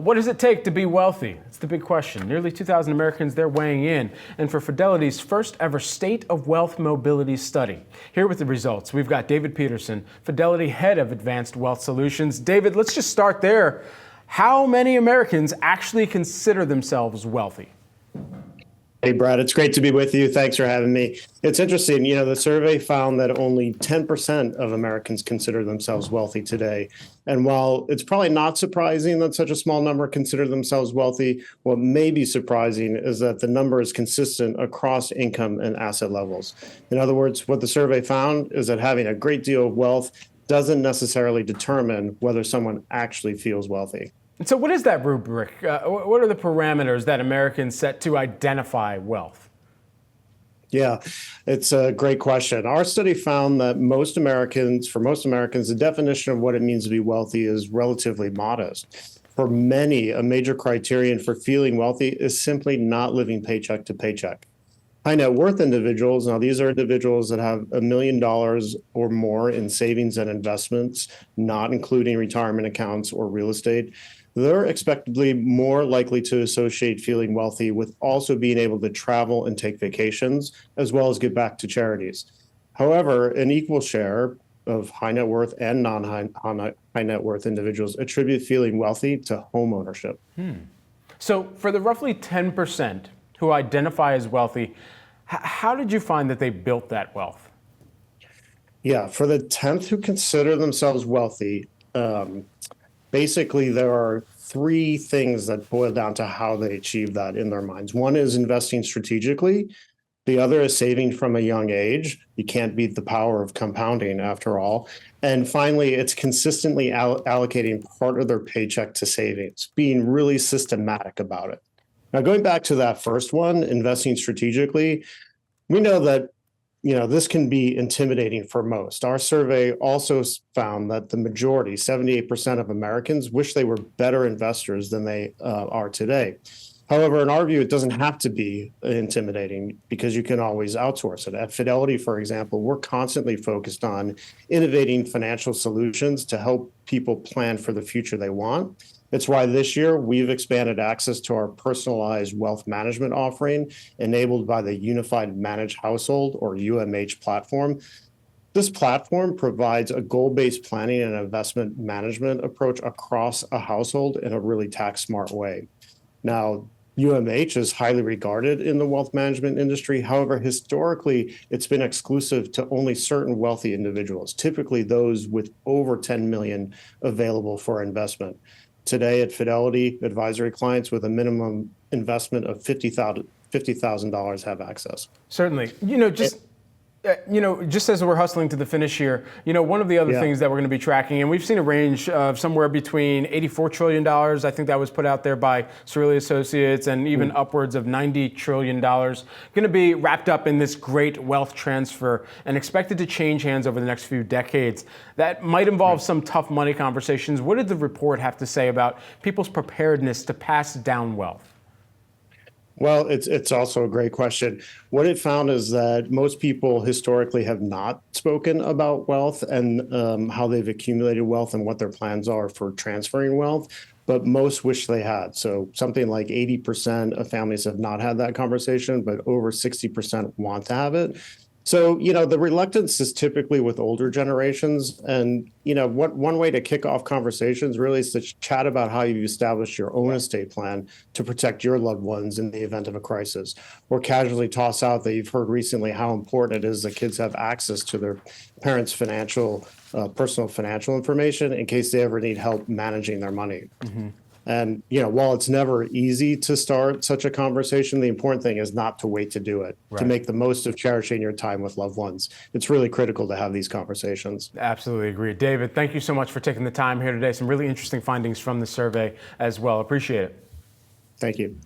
What does it take to be wealthy? It's the big question. Nearly 2,000 Americans, they're weighing in. And for Fidelity's first ever State of Wealth Mobility study. Here with the results, we've got David Peterson, Fidelity Head of Advanced Wealth Solutions. David, let's just start there. How many Americans actually consider themselves wealthy? Hey, Brad, it's great to be with you. Thanks for having me. It's interesting. The survey found that only 10% of Americans consider themselves wealthy today. And while it's probably not surprising that such a small number consider themselves wealthy, what may be surprising is that the number is consistent across income and asset levels. In other words, what the survey found is that having a great deal of wealth doesn't necessarily determine whether someone actually feels wealthy. So what is that rubric? What are the parameters that Americans set to identify wealth? Yeah, it's a great question. Our study found that for most Americans, the definition of what it means to be wealthy is relatively modest. For many, a major criterion for feeling wealthy is simply not living paycheck to paycheck. High net worth individuals, now these are individuals that have $1 million or more in savings and investments, not including retirement accounts or real estate. They're expectedly more likely to associate feeling wealthy with also being able to travel and take vacations, as well as give back to charities. However, an equal share of high net worth and non-high net worth individuals attribute feeling wealthy to home ownership. So for the roughly 10% who identify as wealthy, how did you find that they built that wealth? Yeah, for the 10th who consider themselves wealthy, basically, there are three things that boil down to how they achieve that in their minds. One is investing strategically. The other is saving from a young age. You can't beat the power of compounding, after all. And finally, it's consistently allocating part of their paycheck to savings, being really systematic about it. Now, going back to that first one, investing strategically, we know that this can be intimidating for most. Our survey also found that the majority, 78% of Americans, wish they were better investors than they are today. However, in our view, it doesn't have to be intimidating because you can always outsource it. At Fidelity, for example, we're constantly focused on innovating financial solutions to help people plan for the future they want. It's why this year we've expanded access to our personalized wealth management offering enabled by the Unified Managed Household or UMH platform. This platform provides a goal-based planning and investment management approach across a household in a really tax-smart way. Now, UMH is highly regarded in the wealth management industry. However, historically, it's been exclusive to only certain wealthy individuals, typically those with over 10 million available for investment. Today at Fidelity, advisory clients with a minimum investment of $50,000 have access. Certainly. Just as we're hustling to the finish here, one of the other things that we're going to be tracking, and we've seen a range of somewhere between $84 trillion, I think that was put out there by Cerulli Associates, and even upwards of $90 trillion, going to be wrapped up in this great wealth transfer and expected to change hands over the next few decades. That might involve some tough money conversations. What did the report have to say about people's preparedness to pass down wealth? Well, it's also a great question. What it found is that most people historically have not spoken about wealth and how they've accumulated wealth and what their plans are for transferring wealth, but most wish they had. So something like 80% of families have not had that conversation, but over 60% want to have it. So, the reluctance is typically with older generations. And, one way to kick off conversations really is to chat about how you've established your own estate plan to protect your loved ones in the event of a crisis, or casually toss out that you've heard recently how important it is that kids have access to their parents' personal financial information in case they ever need help managing their money. And, while it's never easy to start such a conversation, the important thing is not to wait to do it, to make the most of cherishing your time with loved ones. It's really critical to have these conversations. Absolutely agree. David, thank you so much for taking the time here today. Some really interesting findings from the survey as well. Appreciate it. Thank you.